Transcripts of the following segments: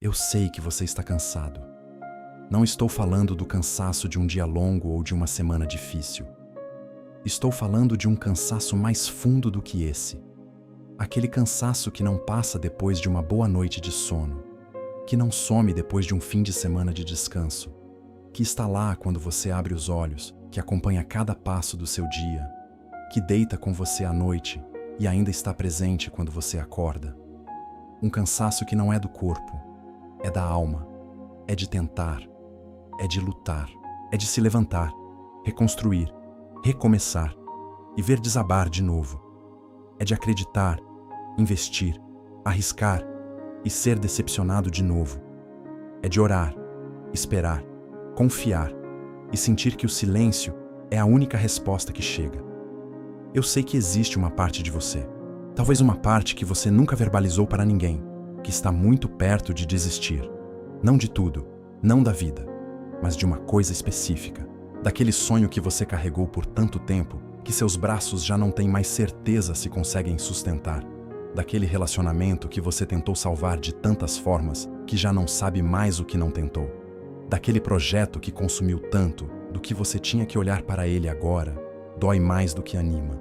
Eu sei que você está cansado. Não estou falando do cansaço de um dia longo ou de uma semana difícil. Estou falando de um cansaço mais fundo do que esse. Aquele cansaço que não passa depois de uma boa noite de sono, que não some depois de um fim de semana de descanso, que está lá quando você abre os olhos, que acompanha cada passo do seu dia, que deita com você à noite e ainda está presente quando você acorda. Um cansaço que não é do corpo, é da alma, é de tentar, é de lutar, é de se levantar, reconstruir, recomeçar e ver desabar de novo. É de acreditar, investir, arriscar e ser decepcionado de novo. É de orar, esperar, confiar e sentir que o silêncio é a única resposta que chega. Eu sei que existe uma parte de você, talvez uma parte que você nunca verbalizou para ninguém, que está muito perto de desistir. Não de tudo, não da vida, mas de uma coisa específica, daquele sonho que você carregou por tanto tempo que seus braços já não têm mais certeza se conseguem sustentar, daquele relacionamento que você tentou salvar de tantas formas que já não sabe mais o que não tentou, daquele projeto que consumiu tanto do que você tinha que olhar para ele agora, dói mais do que anima,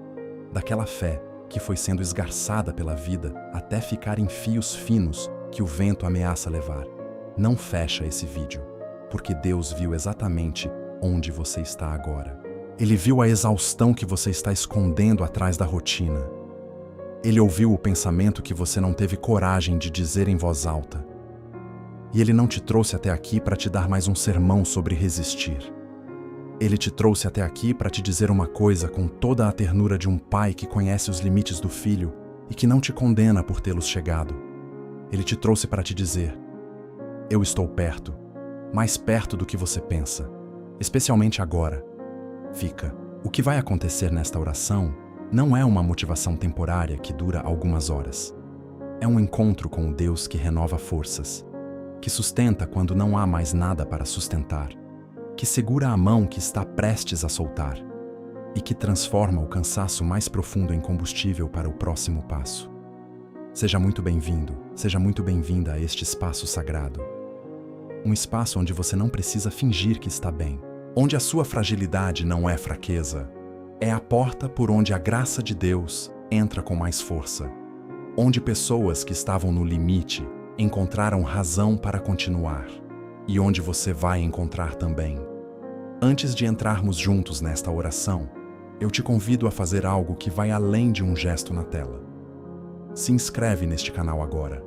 daquela fé que foi sendo esgarçada pela vida até ficar em fios finos que o vento ameaça levar. Não fecha esse vídeo, porque Deus viu exatamente onde você está agora. Ele viu a exaustão que você está escondendo atrás da rotina. Ele ouviu o pensamento que você não teve coragem de dizer em voz alta. E Ele não te trouxe até aqui para te dar mais um sermão sobre resistir. Ele te trouxe até aqui para te dizer uma coisa com toda a ternura de um pai que conhece os limites do filho e que não te condena por tê-los chegado. Ele te trouxe para te dizer: eu estou perto, mais perto do que você pensa, especialmente agora. Fica. O que vai acontecer nesta oração não é uma motivação temporária que dura algumas horas. É um encontro com o Deus que renova forças, que sustenta quando não há mais nada para sustentar, que segura a mão que está prestes a soltar e que transforma o cansaço mais profundo em combustível para o próximo passo. Seja muito bem-vindo, seja muito bem-vinda a este espaço sagrado. Um espaço onde você não precisa fingir que está bem, onde a sua fragilidade não é fraqueza. É a porta por onde a graça de Deus entra com mais força, onde pessoas que estavam no limite encontraram razão para continuar, e onde você vai encontrar também. Antes de entrarmos juntos nesta oração, eu te convido a fazer algo que vai além de um gesto na tela. Se inscreve neste canal agora,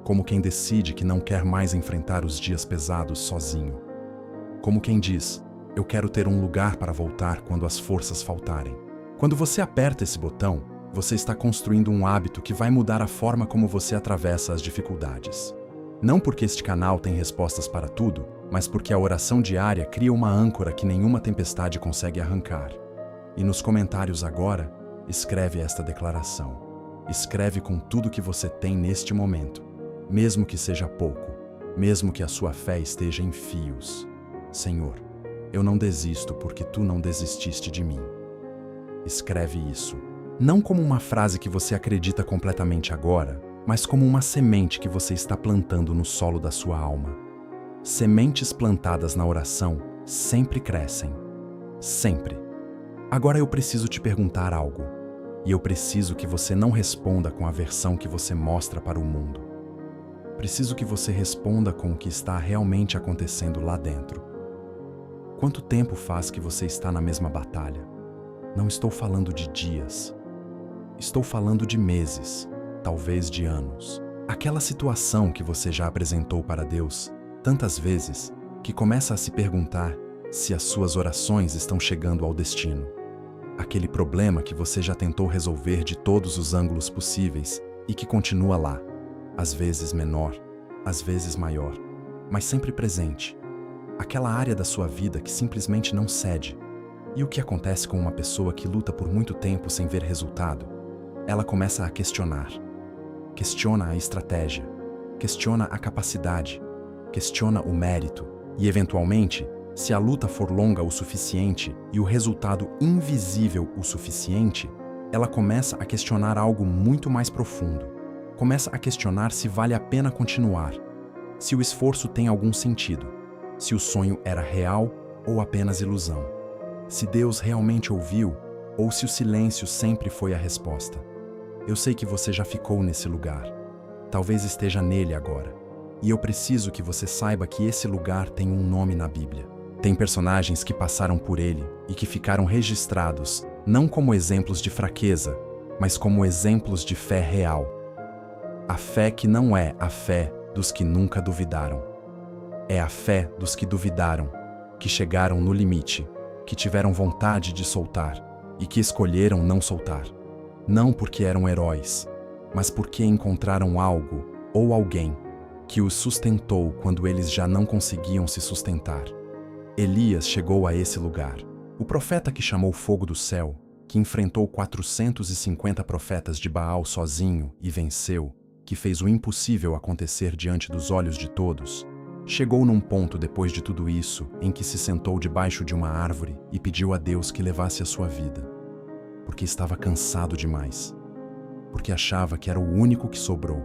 como quem decide que não quer mais enfrentar os dias pesados sozinho. Como quem diz: eu quero ter um lugar para voltar quando as forças faltarem. Quando você aperta esse botão, você está construindo um hábito que vai mudar a forma como você atravessa as dificuldades. Não porque este canal tem respostas para tudo, mas porque a oração diária cria uma âncora que nenhuma tempestade consegue arrancar. E nos comentários agora, escreve esta declaração. Escreve com tudo que você tem neste momento, mesmo que seja pouco, mesmo que a sua fé esteja em fios. Senhor, eu não desisto porque Tu não desististe de mim. Escreve isso, não como uma frase que você acredita completamente agora, mas como uma semente que você está plantando no solo da sua alma. Sementes plantadas na oração sempre crescem. Sempre. Agora eu preciso te perguntar algo, e eu preciso que você não responda com a versão que você mostra para o mundo. Preciso que você responda com o que está realmente acontecendo lá dentro. Quanto tempo faz que você está na mesma batalha? Não estou falando de dias. Estou falando de meses, talvez de anos. Aquela situação que você já apresentou para Deus tantas vezes que começa a se perguntar se as suas orações estão chegando ao destino. Aquele problema que você já tentou resolver de todos os ângulos possíveis e que continua lá, às vezes menor, às vezes maior, mas sempre presente. Aquela área da sua vida que simplesmente não cede. E o que acontece com uma pessoa que luta por muito tempo sem ver resultado? Ela começa a questionar. Questiona a estratégia, questiona a capacidade, questiona o mérito e, eventualmente, se a luta for longa o suficiente e o resultado invisível o suficiente, ela começa a questionar algo muito mais profundo. Começa a questionar se vale a pena continuar. se o esforço tem algum sentido, se o sonho era real ou apenas ilusão, se Deus realmente ouviu ou se o silêncio sempre foi a resposta. Eu sei que você já ficou nesse lugar. Talvez esteja nele agora. E eu preciso que você saiba que esse lugar tem um nome na Bíblia. Tem personagens que passaram por ele e que ficaram registrados não como exemplos de fraqueza, mas como exemplos de fé real. A fé que não é a fé dos que nunca duvidaram. É a fé dos que duvidaram, que chegaram no limite, que tiveram vontade de soltar e que escolheram não soltar. Não porque eram heróis, mas porque encontraram algo ou alguém que os sustentou quando eles já não conseguiam se sustentar. Elias chegou a esse lugar. O profeta que chamou fogo do céu, que enfrentou 450 profetas de Baal sozinho e venceu, que fez o impossível acontecer diante dos olhos de todos, chegou num ponto depois de tudo isso em que se sentou debaixo de uma árvore e pediu a Deus que levasse a sua vida, porque estava cansado demais, porque achava que era o único que sobrou,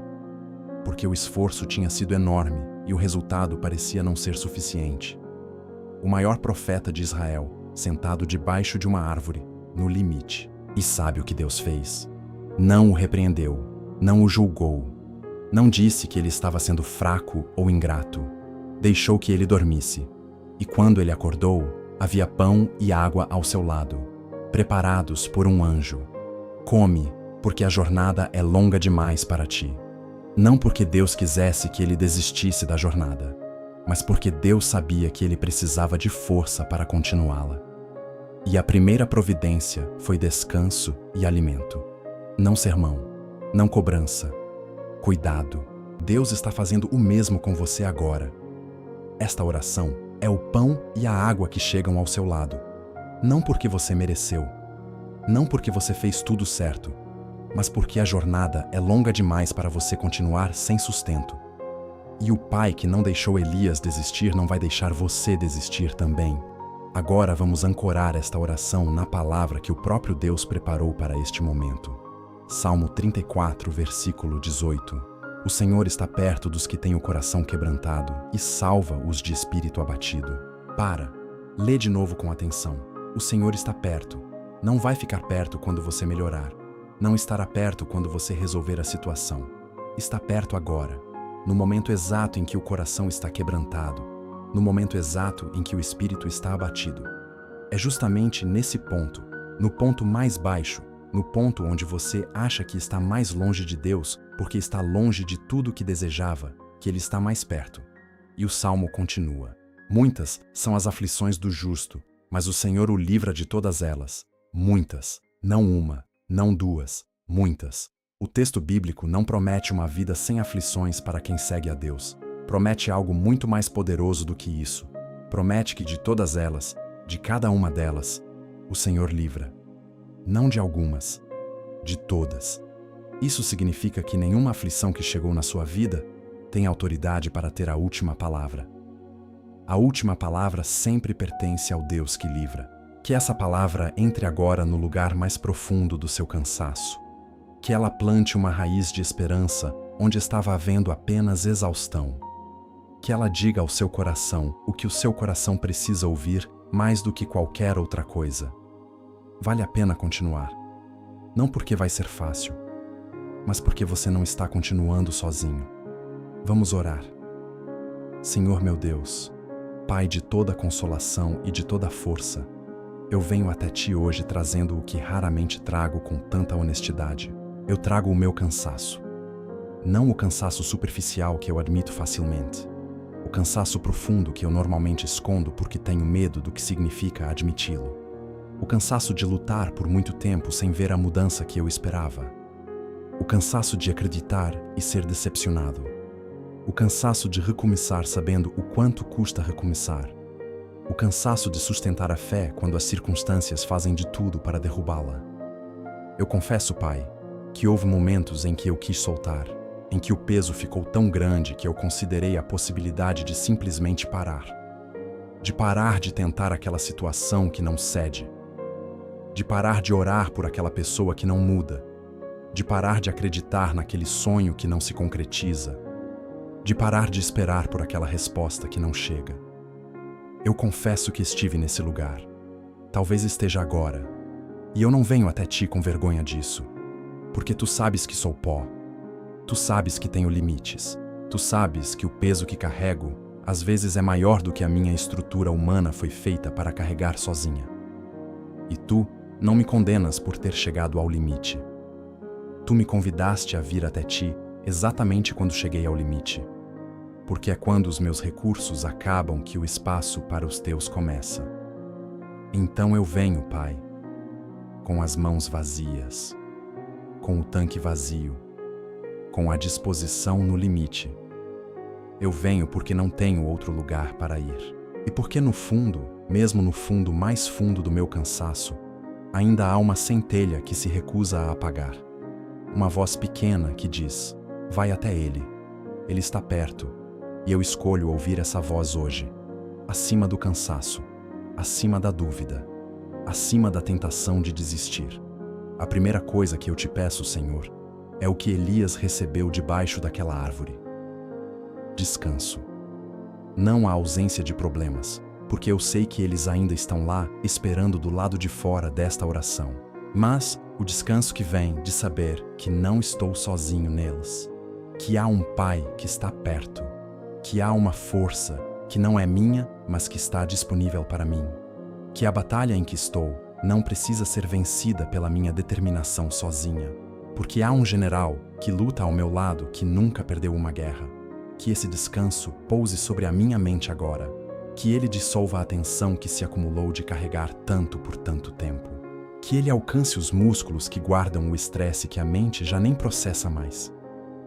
porque o esforço tinha sido enorme e o resultado parecia não ser suficiente. O maior profeta de Israel, sentado debaixo de uma árvore, no limite. E sabe o que Deus fez? Não o repreendeu, não o julgou, não disse que ele estava sendo fraco ou ingrato. Deixou que ele dormisse. E quando ele acordou, havia pão e água ao seu lado, preparados por um anjo. Come, porque a jornada é longa demais para ti. Não porque Deus quisesse que ele desistisse da jornada, mas porque Deus sabia que ele precisava de força para continuá-la. E a primeira providência foi descanso e alimento. Não sermão, não cobrança. Cuidado, Deus está fazendo o mesmo com você agora. Esta oração é o pão e a água que chegam ao seu lado. Não porque você mereceu, não porque você fez tudo certo, mas porque a jornada é longa demais para você continuar sem sustento. E o Pai que não deixou Elias desistir não vai deixar você desistir também. Agora vamos ancorar esta oração na palavra que o próprio Deus preparou para este momento. Salmo 34, versículo 18. O Senhor está perto dos que têm o coração quebrantado e salva-os de espírito abatido. Lê de novo com atenção. O Senhor está perto. Não vai ficar perto quando você melhorar. Não estará perto quando você resolver a situação. Está perto agora, no momento exato em que o coração está quebrantado, no momento exato em que o espírito está abatido. É justamente nesse ponto, no ponto mais baixo, no ponto onde você acha que está mais longe de Deus, porque está longe de tudo o que desejava, que Ele está mais perto. E o Salmo continua. Muitas são as aflições do justo, mas o Senhor o livra de todas elas. Muitas, não uma, não duas, muitas. O texto bíblico não promete uma vida sem aflições para quem segue a Deus. Promete algo muito mais poderoso do que isso. Promete que de todas elas, de cada uma delas, o Senhor livra. Não de algumas, de todas. Isso significa que nenhuma aflição que chegou na sua vida tem autoridade para ter a última palavra. A última palavra sempre pertence ao Deus que livra. Que essa palavra entre agora no lugar mais profundo do seu cansaço. Que ela plante uma raiz de esperança onde estava havendo apenas exaustão. Que ela diga ao seu coração o que o seu coração precisa ouvir mais do que qualquer outra coisa. Vale a pena continuar. Não porque vai ser fácil, mas porque você não está continuando sozinho. Vamos orar. Senhor meu Deus, Pai de toda consolação e de toda força, eu venho até Ti hoje trazendo o que raramente trago com tanta honestidade. Eu trago o meu cansaço. Não o cansaço superficial que eu admito facilmente. O cansaço profundo que eu normalmente escondo porque tenho medo do que significa admiti-lo. O cansaço de lutar por muito tempo sem ver a mudança que eu esperava. O cansaço de acreditar e ser decepcionado. O cansaço de recomeçar sabendo o quanto custa recomeçar. O cansaço de sustentar a fé quando as circunstâncias fazem de tudo para derrubá-la. Eu confesso, Pai, que houve momentos em que eu quis soltar, em que o peso ficou tão grande que eu considerei a possibilidade de simplesmente parar. De parar de tentar aquela situação que não cede. De parar de orar por aquela pessoa que não muda. De parar de acreditar naquele sonho que não se concretiza. de parar de esperar por aquela resposta que não chega. Eu confesso que estive nesse lugar. Talvez esteja agora. E eu não venho até ti com vergonha disso, porque tu sabes que sou pó. Tu sabes que tenho limites. Tu sabes que o peso que carrego às vezes é maior do que a minha estrutura humana foi feita para carregar sozinha. E tu não me condenas por ter chegado ao limite. Tu me convidaste a vir até ti exatamente quando cheguei ao limite, porque é quando os meus recursos acabam que o espaço para os teus começa. Então eu venho, Pai, com as mãos vazias, com o tanque vazio, com a disposição no limite. Eu venho porque não tenho outro lugar para ir. E porque no fundo, mesmo no fundo mais fundo do meu cansaço, ainda há uma centelha que se recusa a apagar. Uma voz pequena que diz: vai até ele. Ele está perto. E eu escolho ouvir essa voz hoje, acima do cansaço, acima da dúvida, acima da tentação de desistir. A primeira coisa que eu te peço, Senhor, é o que Elias recebeu debaixo daquela árvore: descanso. Não a ausência de problemas, porque eu sei que eles ainda estão lá, esperando do lado de fora desta oração. Mas o descanso que vem de saber que não estou sozinho neles, que há um Pai que está perto, que há uma força que não é minha, mas que está disponível para mim, que a batalha em que estou não precisa ser vencida pela minha determinação sozinha, porque há um general que luta ao meu lado que nunca perdeu uma guerra. Que esse descanso pouse sobre a minha mente agora, que ele dissolva a tensão que se acumulou de carregar tanto por tanto tempo, que ele alcance os músculos que guardam o estresse que a mente já nem processa mais,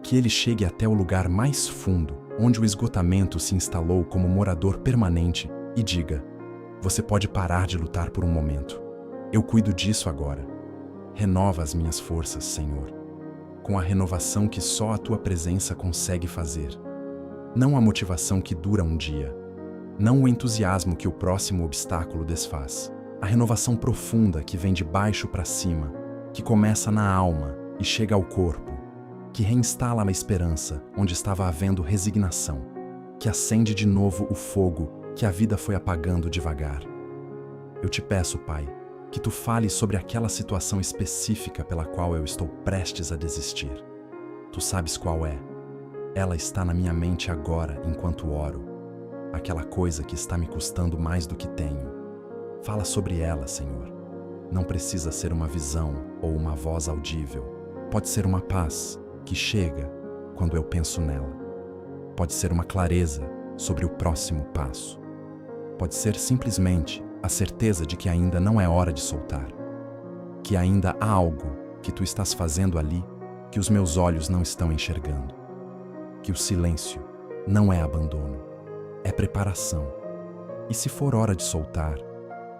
que ele chegue até o lugar mais fundo, onde o esgotamento se instalou como morador permanente e diga: você pode parar de lutar por um momento. Eu cuido disso agora. Renova as minhas forças, Senhor, com a renovação que só a tua presença consegue fazer. Não a motivação que dura um dia, não o entusiasmo que o próximo obstáculo desfaz. A renovação profunda que vem de baixo para cima, que começa na alma e chega ao corpo, que reinstala a esperança onde estava havendo resignação, que acende de novo o fogo que a vida foi apagando devagar. Eu te peço, Pai, que tu fales sobre aquela situação específica pela qual eu estou prestes a desistir. Tu sabes qual é. Ela está na minha mente agora enquanto oro. Aquela coisa que está me custando mais do que tenho. Fala sobre ela, Senhor. Não precisa ser uma visão ou uma voz audível. Pode ser uma paz que chega quando eu penso nela. Pode ser uma clareza sobre o próximo passo. Pode ser simplesmente a certeza de que ainda não é hora de soltar. Que ainda há algo que tu estás fazendo ali que os meus olhos não estão enxergando. Que o silêncio não é abandono, é preparação. E se for hora de soltar,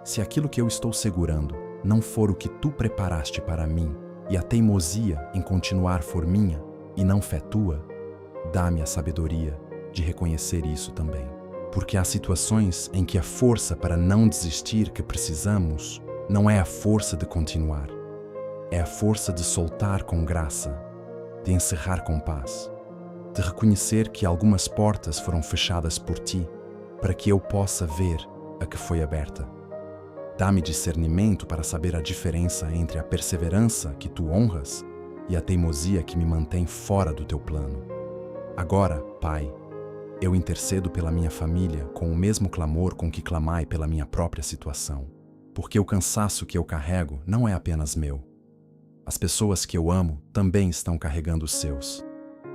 se aquilo que eu estou segurando não for o que tu preparaste para mim e a teimosia em continuar for minha e não fé tua, dá-me a sabedoria de reconhecer isso também. Porque há situações em que a força para não desistir que precisamos não é a força de continuar, é a força de soltar com graça, de encerrar com paz. De reconhecer que algumas portas foram fechadas por ti, para que eu possa ver a que foi aberta. Dá-me discernimento para saber a diferença entre a perseverança que tu honras e a teimosia que me mantém fora do teu plano. Agora, Pai, eu intercedo pela minha família com o mesmo clamor com que clamai pela minha própria situação, porque o cansaço que eu carrego não é apenas meu. As pessoas que eu amo também estão carregando os seus.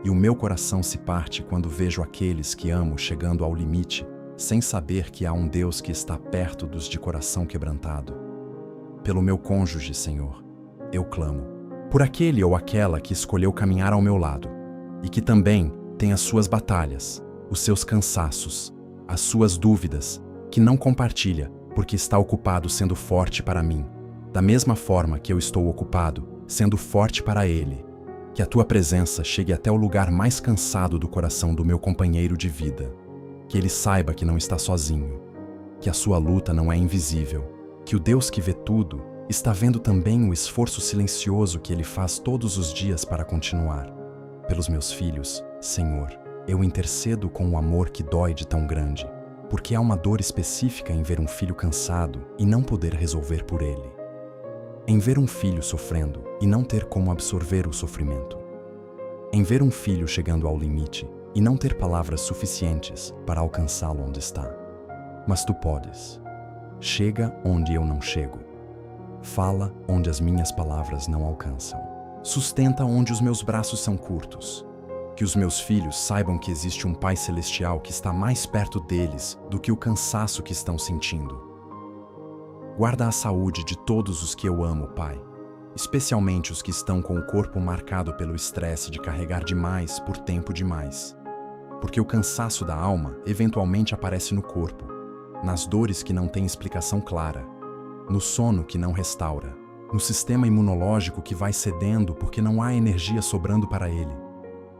E o meu coração se parte quando vejo aqueles que amo chegando ao limite, sem saber que há um Deus que está perto dos de coração quebrantado. Pelo meu cônjuge, Senhor, eu clamo. Por aquele ou aquela que escolheu caminhar ao meu lado, e que também tem as suas batalhas, os seus cansaços, as suas dúvidas, que não compartilha porque está ocupado sendo forte para mim, da mesma forma que eu estou ocupado sendo forte para ele. Que a tua presença chegue até o lugar mais cansado do coração do meu companheiro de vida. Que ele saiba que não está sozinho. Que a sua luta não é invisível. Que o Deus que vê tudo está vendo também o esforço silencioso que ele faz todos os dias para continuar. Pelos meus filhos, Senhor, Eu intercedo com o amor que dói de tão grande, porque há uma dor específica em ver um filho cansado e não poder resolver por ele. Em ver um filho sofrendo e não ter como absorver o sofrimento. Em ver um filho chegando ao limite e não ter palavras suficientes para alcançá-lo onde está. Mas tu podes. Chega onde eu não chego. Fala onde as minhas palavras não alcançam. Sustenta onde os meus braços são curtos. Que os meus filhos saibam que existe um Pai Celestial que está mais perto deles do que o cansaço que estão sentindo. Guarda a saúde de todos os que eu amo, Pai, especialmente os que estão com o corpo marcado pelo estresse de carregar demais por tempo demais. Porque o cansaço da alma eventualmente aparece no corpo, nas dores que não têm explicação clara, no sono que não restaura, no sistema imunológico que vai cedendo porque não há energia sobrando para ele.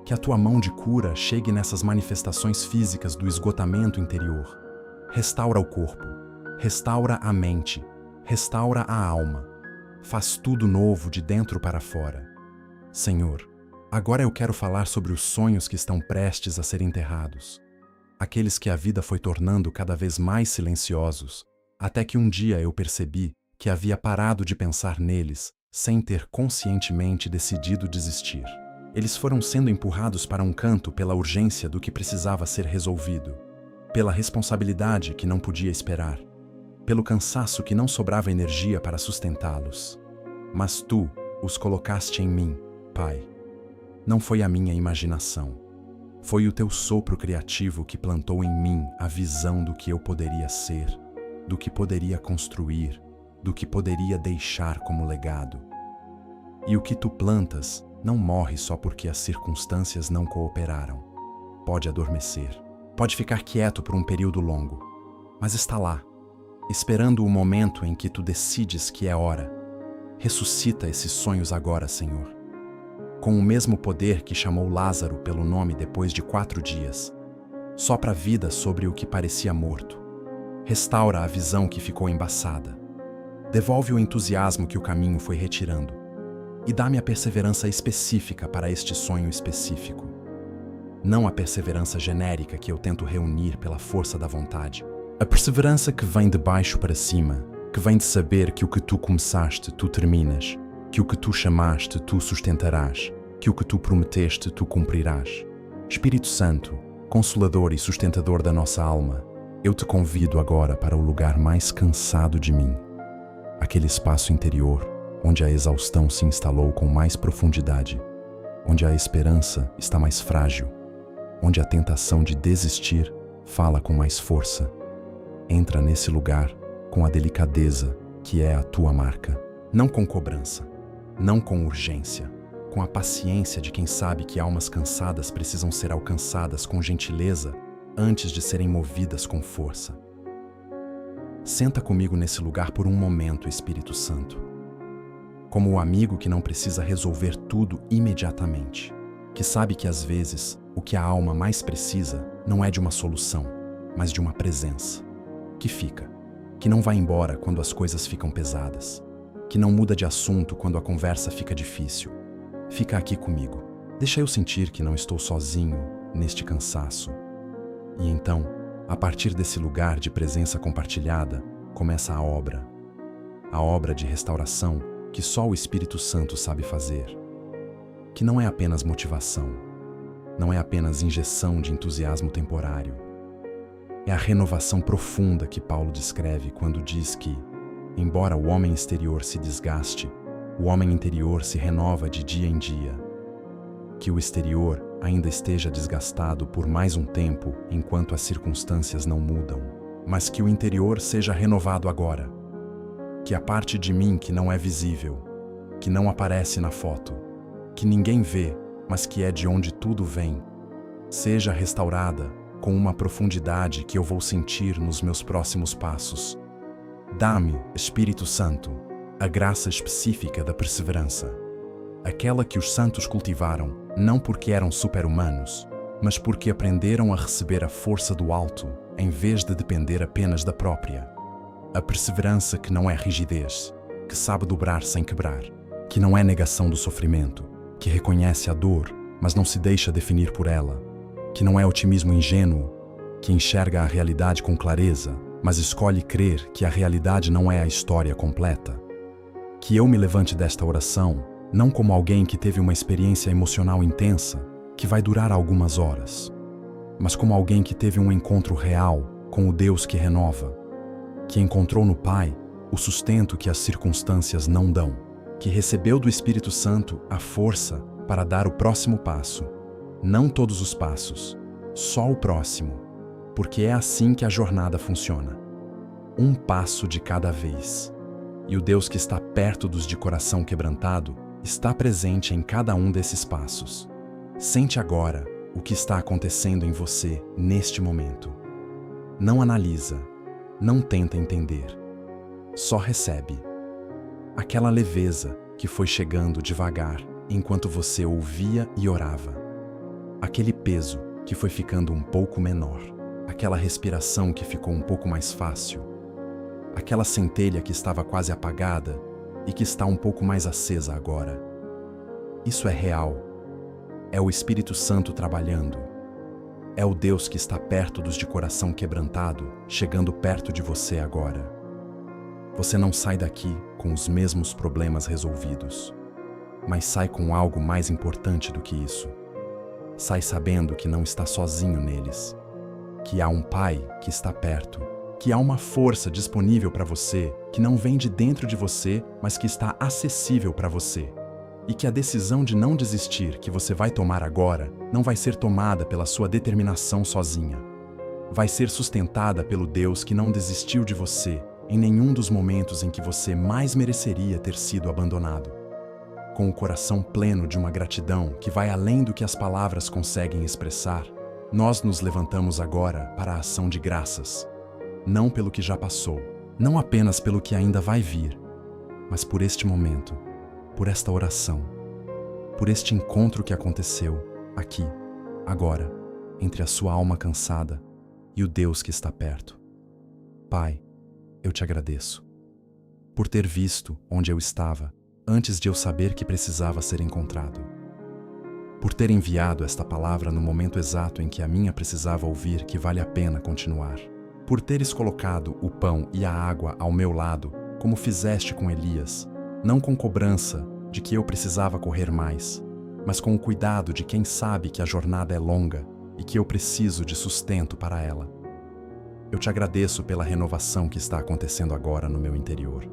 Que a tua mão de cura chegue nessas manifestações físicas do esgotamento interior. Restaura o corpo, restaura a mente, restaura a alma. Faz tudo novo de dentro para fora. Senhor, agora eu quero falar sobre os sonhos que estão prestes a ser enterrados. Aqueles que a vida foi tornando cada vez mais silenciosos, até que um dia eu percebi que havia parado de pensar neles sem ter conscientemente decidido desistir. Eles foram sendo empurrados para um canto pela urgência do que precisava ser resolvido, pela responsabilidade que não podia esperar, pelo cansaço que não sobrava energia para sustentá-los. Mas tu os colocaste em mim, Pai. Não foi a minha imaginação. Foi o teu sopro criativo que plantou em mim a visão do que eu poderia ser, do que poderia construir, do que poderia deixar como legado. E o que tu plantas não morre só porque as circunstâncias não cooperaram. Pode adormecer, pode ficar quieto por um período longo, mas está lá, esperando o momento em que tu decides que é hora. Ressuscita esses sonhos agora, Senhor. Com o mesmo poder que chamou Lázaro pelo nome depois de 4 dias, sopra vida sobre o que parecia morto. Restaura a visão que ficou embaçada. Devolve o entusiasmo que o caminho foi retirando. E dá-me a perseverança específica para este sonho específico. Não a perseverança genérica que eu tento reunir pela força da vontade. A perseverança que vem de baixo para cima, que vem de saber que o que tu começaste, tu terminas, que o que tu chamaste, tu sustentarás, que o que tu prometeste, tu cumprirás. Espírito Santo, Consolador e sustentador da nossa alma, eu te convido agora para o lugar mais cansado de mim, aquele espaço interior onde a exaustão se instalou com mais profundidade, onde a esperança está mais frágil, onde a tentação de desistir fala com mais força. Entra nesse lugar com a delicadeza que é a tua marca, não com cobrança, não com urgência, com a paciência de quem sabe que almas cansadas precisam ser alcançadas com gentileza antes de serem movidas com força. Senta comigo nesse lugar por um momento, Espírito Santo. Como o amigo que não precisa resolver tudo imediatamente, que sabe que às vezes o que a alma mais precisa não é de uma solução, mas de uma presença, que fica, que não vai embora quando as coisas ficam pesadas, que não muda de assunto quando a conversa fica difícil. Fica aqui comigo, deixa eu sentir que não estou sozinho neste cansaço. E então, a partir desse lugar de presença compartilhada, começa a obra de restauração que só o Espírito Santo sabe fazer. Que não é apenas motivação, não é apenas injeção de entusiasmo temporário. É a renovação profunda que Paulo descreve quando diz que, embora o homem exterior se desgaste, o homem interior se renova de dia em dia. Que o exterior ainda esteja desgastado por mais um tempo enquanto as circunstâncias não mudam, mas que o interior seja renovado agora. Que a parte de mim que não é visível, que não aparece na foto, que ninguém vê, mas que é de onde tudo vem, seja restaurada com uma profundidade que eu vou sentir nos meus próximos passos. Dá-me, Espírito Santo, a graça específica da perseverança, aquela que os santos cultivaram, não porque eram super-humanos, mas porque aprenderam a receber a força do alto, em vez de depender apenas da própria. A perseverança que não é rigidez, que sabe dobrar sem quebrar, que não é negação do sofrimento, que reconhece a dor, mas não se deixa definir por ela, que não é otimismo ingênuo, que enxerga a realidade com clareza, mas escolhe crer que a realidade não é a história completa. Que eu me levante desta oração não como alguém que teve uma experiência emocional intensa, que vai durar algumas horas, mas como alguém que teve um encontro real com o Deus que renova, que encontrou no Pai o sustento que as circunstâncias não dão, que recebeu do Espírito Santo a força para dar o próximo passo. Não todos os passos, só o próximo, porque é assim que a jornada funciona. Um passo de cada vez. E o Deus que está perto dos de coração quebrantado está presente em cada um desses passos. Sente agora o que está acontecendo em você neste momento. Não analisa, não tenta entender. Só recebe. Aquela leveza que foi chegando devagar enquanto você ouvia e orava. Aquele peso que foi ficando um pouco menor. Aquela respiração que ficou um pouco mais fácil. Aquela centelha que estava quase apagada e que está um pouco mais acesa agora. Isso é real. É o Espírito Santo trabalhando. É o Deus que está perto dos de coração quebrantado, chegando perto de você agora. Você não sai daqui com os mesmos problemas resolvidos, mas sai com algo mais importante do que isso. Sai sabendo que não está sozinho neles, que há um Pai que está perto, que há uma força disponível para você, que não vem de dentro de você, mas que está acessível para você. E que a decisão de não desistir que você vai tomar agora não vai ser tomada pela sua determinação sozinha. Vai ser sustentada pelo Deus que não desistiu de você em nenhum dos momentos em que você mais mereceria ter sido abandonado. Com o coração pleno de uma gratidão que vai além do que as palavras conseguem expressar, nós nos levantamos agora para a ação de graças. Não pelo que já passou, não apenas pelo que ainda vai vir, mas por este momento, por esta oração, por este encontro que aconteceu aqui, agora, entre a sua alma cansada e o Deus que está perto. Pai, eu te agradeço por ter visto onde eu estava antes de eu saber que precisava ser encontrado. Por ter enviado esta palavra no momento exato em que a minha precisava ouvir que vale a pena continuar. Por teres colocado o pão e a água ao meu lado, como fizeste com Elias, não com cobrança de que eu precisava correr mais, mas com o cuidado de quem sabe que a jornada é longa e que eu preciso de sustento para ela. Eu te agradeço pela renovação que está acontecendo agora no meu interior,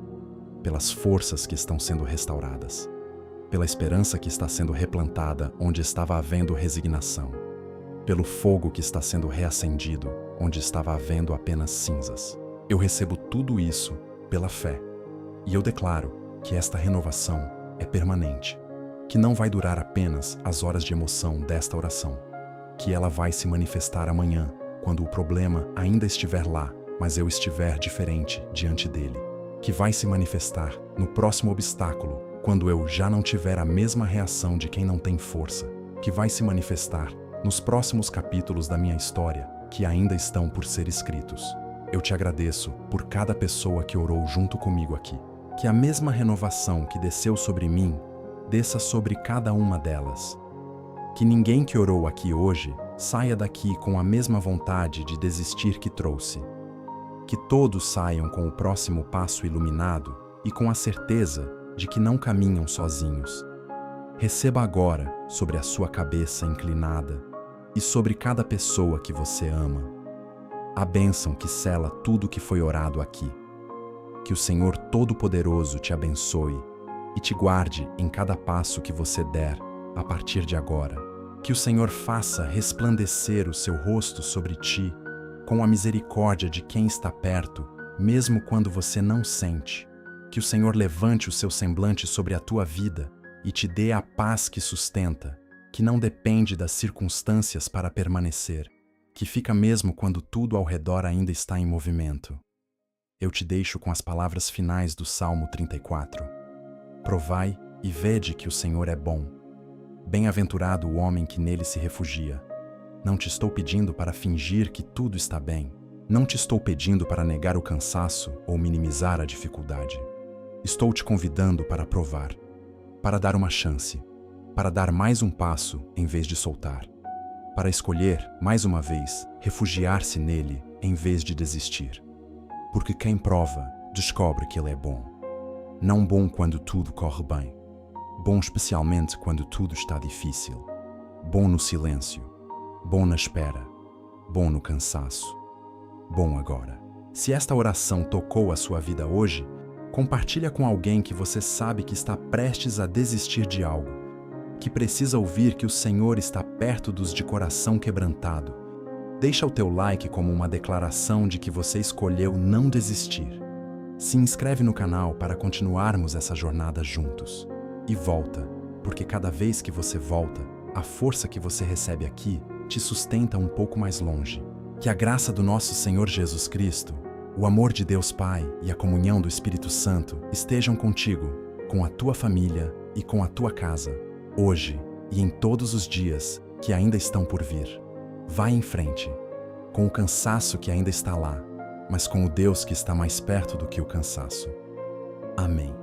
pelas forças que estão sendo restauradas, pela esperança que está sendo replantada onde estava havendo resignação, pelo fogo que está sendo reacendido onde estava havendo apenas cinzas. Eu recebo tudo isso pela fé, e eu declaro que esta renovação é permanente, que não vai durar apenas as horas de emoção desta oração, que ela vai se manifestar amanhã, quando o problema ainda estiver lá, mas eu estiver diferente diante dele, que vai se manifestar no próximo obstáculo, quando eu já não tiver a mesma reação de quem não tem força, que vai se manifestar nos próximos capítulos da minha história, que ainda estão por ser escritos. Eu te agradeço por cada pessoa que orou junto comigo aqui. Que a mesma renovação que desceu sobre mim, desça sobre cada uma delas. Que ninguém que orou aqui hoje saia daqui com a mesma vontade de desistir que trouxe. Que todos saiam com o próximo passo iluminado e com a certeza de que não caminham sozinhos. Receba agora sobre a sua cabeça inclinada e sobre cada pessoa que você ama a bênção que sela tudo que foi orado aqui. Que o Senhor Todo-Poderoso te abençoe e te guarde em cada passo que você der a partir de agora. Que o Senhor faça resplandecer o seu rosto sobre ti com a misericórdia de quem está perto, mesmo quando você não sente. Que o Senhor levante o seu semblante sobre a tua vida e te dê a paz que sustenta, que não depende das circunstâncias para permanecer, que fica mesmo quando tudo ao redor ainda está em movimento. Eu te deixo com as palavras finais do Salmo 34. Provai e vede que o Senhor é bom. Bem-aventurado o homem que nele se refugia. Não te estou pedindo para fingir que tudo está bem. Não te estou pedindo para negar o cansaço ou minimizar a dificuldade. Estou te convidando para provar, para dar uma chance, para dar mais um passo em vez de soltar. para escolher, mais uma vez, refugiar-se nele em vez de desistir. Porque quem prova, descobre que ele é bom. Não bom quando tudo corre bem. Bom especialmente quando tudo está difícil. Bom no silêncio. Bom na espera. Bom no cansaço. Bom agora. Se esta oração tocou a sua vida hoje, compartilha com alguém que você sabe que está prestes a desistir de algo, que precisa ouvir que o Senhor está perto dos de coração quebrantado. Deixa o teu like como uma declaração de que você escolheu não desistir. Se inscreve no canal para continuarmos essa jornada juntos. E volta, porque cada vez que você volta, a força que você recebe aqui te sustenta um pouco mais longe. Que a graça do nosso Senhor Jesus Cristo, o amor de Deus Pai e a comunhão do Espírito Santo estejam contigo, com a tua família e com a tua casa, hoje e em todos os dias que ainda estão por vir. Vai em frente, com o cansaço que ainda está lá, mas com o Deus que está mais perto do que o cansaço. Amém.